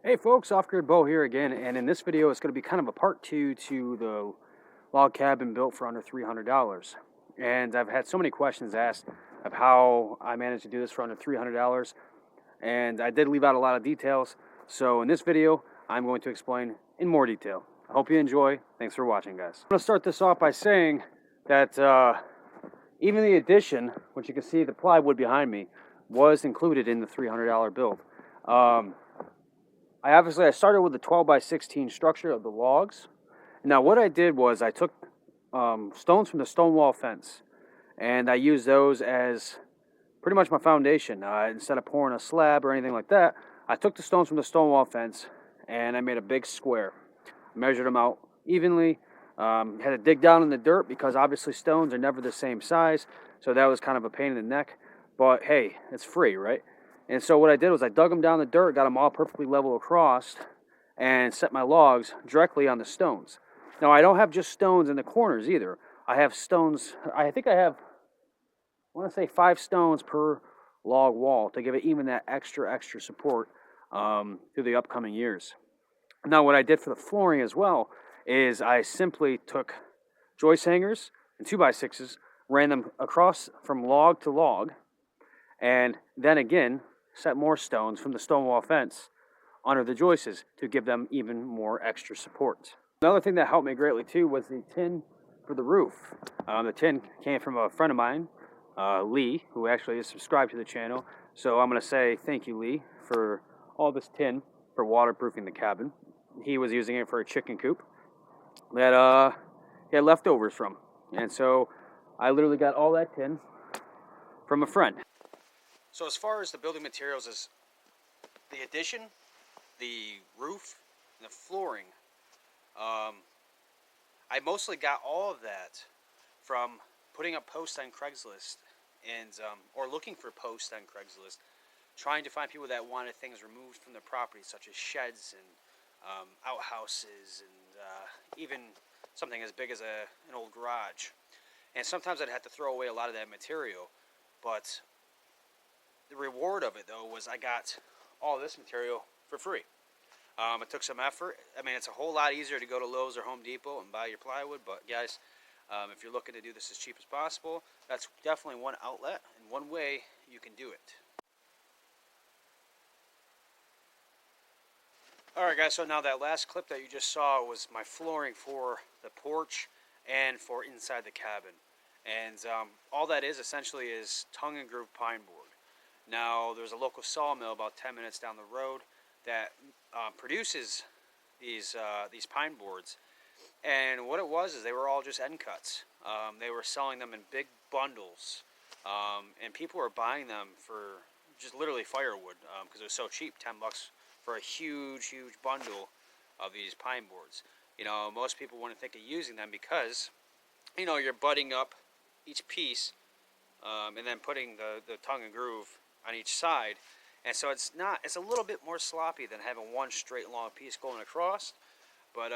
Hey folks, Off-Grid Bo here again, and in this video it's going to be kind of a part two to the log cabin built for under $300. And I've had so many questions asked of how I managed to do this for under $300, and I did leave out a lot of details. So in this video, I'm going to explain in more detail. I hope you enjoy. Thanks for watching, guys. I'm going to start this off by saying that even the addition, which you can see the plywood behind me, was included in the $300 build. I started with the 12 by 16 structure of the logs. Now what I did was I took stones from the stone wall fence, and I used those as pretty much my foundation. Instead of pouring a slab or anything like that, I took the stones from the stone wall fence and I made a big square. Measured them out evenly. Had to dig down in the dirt because obviously stones are never the same size, so that was kind of a pain in the neck. But hey, it's free, right? And so what I did was I dug them down the dirt, got them all perfectly level across, and set my logs directly on the stones. Now I don't have just stones in the corners either. I have stones, I want to say 5 stones per log wall to give it even that extra support through the upcoming years. Now what I did for the flooring as well is I simply took joist hangers and 2x6s, ran them across from log to log, and then again set more stones from the stone wall fence under the joists to give them even more extra support. Another thing that helped me greatly too was the tin for the roof. The tin came from a friend of mine, Lee, who actually is subscribed to the channel. So I'm going to say thank you, Lee, for all this tin for waterproofing the cabin. He was using it for a chicken coop that he had leftovers from. And so I literally got all that tin from a friend. So as far as the building materials is the addition, the roof, and the flooring, I mostly got all of that from putting up posts on Craigslist and or looking for posts on Craigslist, trying to find people that wanted things removed from the property, such as sheds and outhouses and even something as big as an old garage. And sometimes I'd have to throw away a lot of that material, but the reward of it, though, was I got all this material for free. It took some effort. I mean, it's a whole lot easier to go to Lowe's or Home Depot and buy your plywood, but guys, if you're looking to do this as cheap as possible, that's definitely one outlet and one way you can do it. Alright guys, so now that last clip that you just saw was my flooring for the porch and for inside the cabin. And all that is essentially is tongue and groove pine board. Now, there's a local sawmill about 10 minutes down the road that produces these pine boards. And what it was is they were all just end cuts. They were selling them in big bundles. And people were buying them for just literally firewood because it was so cheap, 10 bucks for a huge bundle of these pine boards. You know, most people wouldn't think of using them because, you know, you're butting up each piece and then putting the tongue and groove on each side, and so it's a little bit more sloppy than having one straight long piece going across, but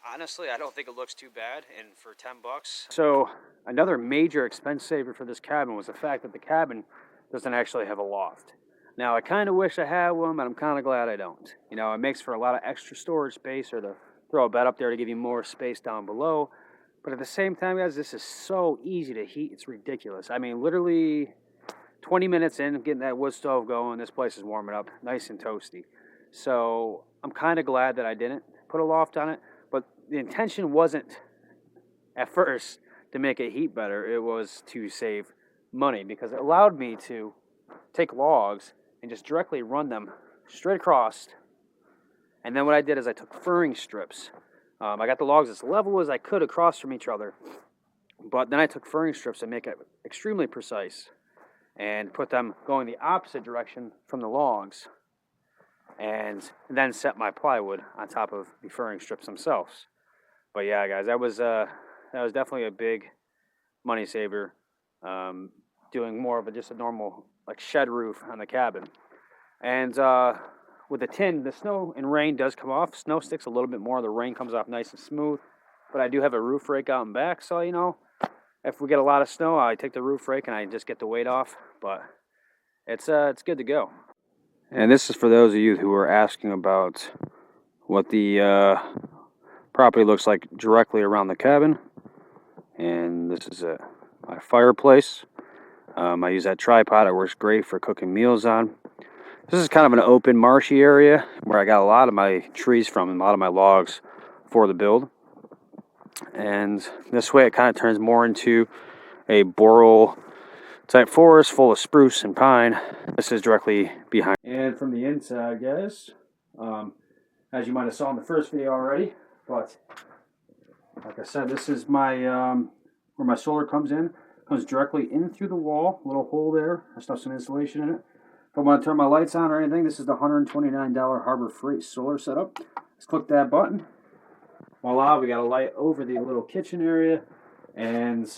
honestly I don't think it looks too bad, and for 10 bucks. So another major expense saver for this cabin was the fact that the cabin doesn't actually have a loft. Now I kind of wish I had one, but I'm kind of glad I don't. You know, it makes for a lot of extra storage space, or to throw a bed up there to give you more space down below. But at the same time, guys, this is so easy to heat, it's ridiculous. I mean, literally 20 minutes in, getting that wood stove going, this place is warming up nice and toasty. So I'm kind of glad that I didn't put a loft on it, but the intention wasn't at first to make it heat better. It was to save money because it allowed me to take logs and just directly run them straight across. And then what I did is I took furring strips. I got the logs as level as I could across from each other, but then I took furring strips and make it extremely precise and put them going the opposite direction from the logs, and then set my plywood on top of the furring strips themselves. But yeah, guys, that was definitely a big money saver, doing more of just a normal like shed roof on the cabin. And with the tin, the snow and rain does come off. Snow sticks a little bit more. The rain comes off nice and smooth. But I do have a roof rake out and back, so you know, if we get a lot of snow, I take the roof rake and I just get the weight off. But it's good to go. And this is for those of you who are asking about what the property looks like directly around the cabin. And this is my fireplace. I use that tripod. It works great for cooking meals on. This is kind of an open, marshy area where I got a lot of my trees from and a lot of my logs for the build. And this way it kind of turns more into a boreal type forest full of spruce and pine. This is directly behind. And from the inside, guys, as you might have saw in the first video already, but like I said, this is my where my solar comes in. Comes directly in through the wall, little hole there. I stuffed some insulation in it. If I want to turn my lights on or anything, this is the $129 Harbor Freight solar setup. Let's click that button. Voila, we got a light over the little kitchen area and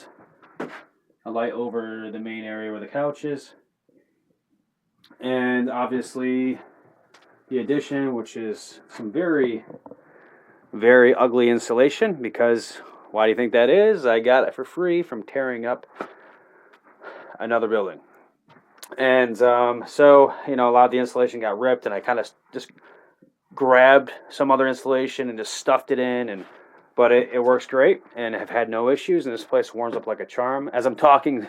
a light over the main area where the couch is. And obviously the addition, which is some very, very ugly insulation, because why do you think that is? I got it for free from tearing up another building. And so, you know, a lot of the insulation got ripped, and I kind of just grabbed some other insulation and just stuffed it in, but it works great, and I've had no issues, and this place warms up like a charm. As I'm talking,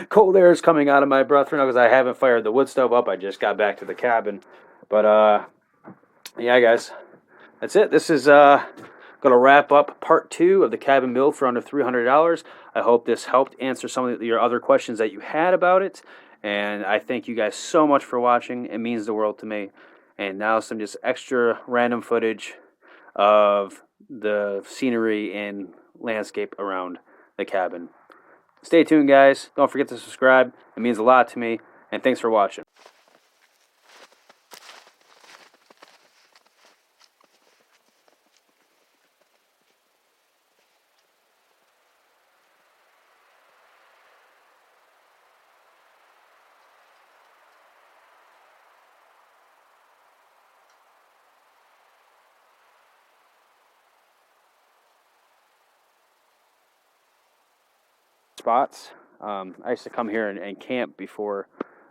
cold air is coming out of my breath right now because I haven't fired the wood stove up. I just got back to the cabin. But yeah, guys, that's it. This is going to wrap up part 2 of the cabin build for under $300. I hope this helped answer some of your other questions that you had about it. And I thank you guys so much for watching. It means the world to me. And now some just extra random footage of the scenery and landscape around the cabin. Stay tuned, guys. Don't forget to subscribe. It means a lot to me. And thanks for watching. Spots. I used to come here and camp before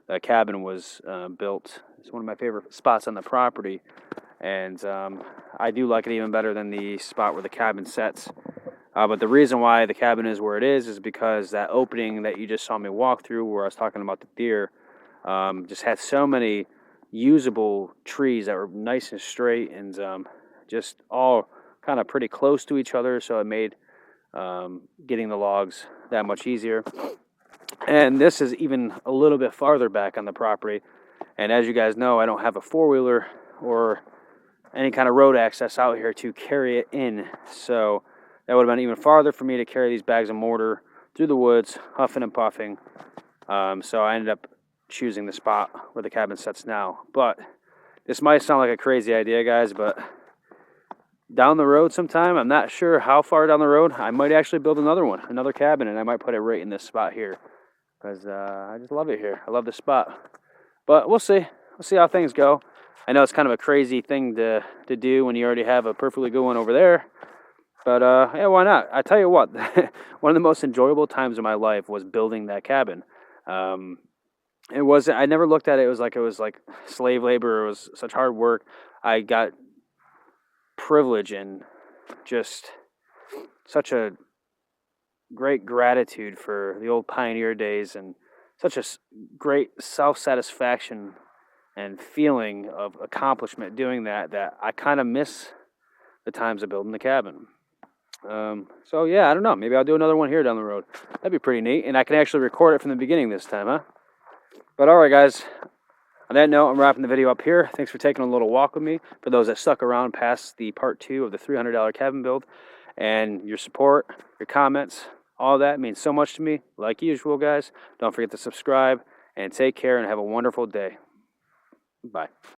the cabin was built. It's one of my favorite spots on the property, and I do like it even better than the spot where the cabin sets. But the reason why the cabin is where it is because that opening that you just saw me walk through, where I was talking about the deer, just had so many usable trees that were nice and straight, and just all kind of pretty close to each other, so it made getting the logs that much easier. And this is even a little bit farther back on the property, and as you guys know, I don't have a four-wheeler or any kind of road access out here to carry it in, so that would have been even farther for me to carry these bags of mortar through the woods, huffing and puffing. So I ended up choosing the spot where the cabin sits now. But this might sound like a crazy idea, guys, but down the road sometime, I'm not sure how far down the road, I might actually build another cabin, and I might put it right in this spot here, because I just love it here. I love this spot. But we'll see. We'll see how things go. I know it's kind of a crazy thing to do when you already have a perfectly good one over there. But yeah, why not? I tell you what, one of the most enjoyable times of my life was building that cabin. It wasn't. I never looked at it. It was like slave labor. It was such hard work. I got privilege and just such a great gratitude for the old pioneer days, and such a great self-satisfaction and feeling of accomplishment doing that I kind of miss the times of building the cabin. So yeah, I don't know. Maybe I'll do another one here down the road. That'd be pretty neat, and I can actually record it from the beginning this time, huh? But all right, guys. On that note, I'm wrapping the video up here. Thanks for taking a little walk with me. For those that stuck around past the part 2 of the $300 cabin build, and your support, your comments, all that means so much to me. Like usual, guys, don't forget to subscribe, and take care and have a wonderful day. Bye.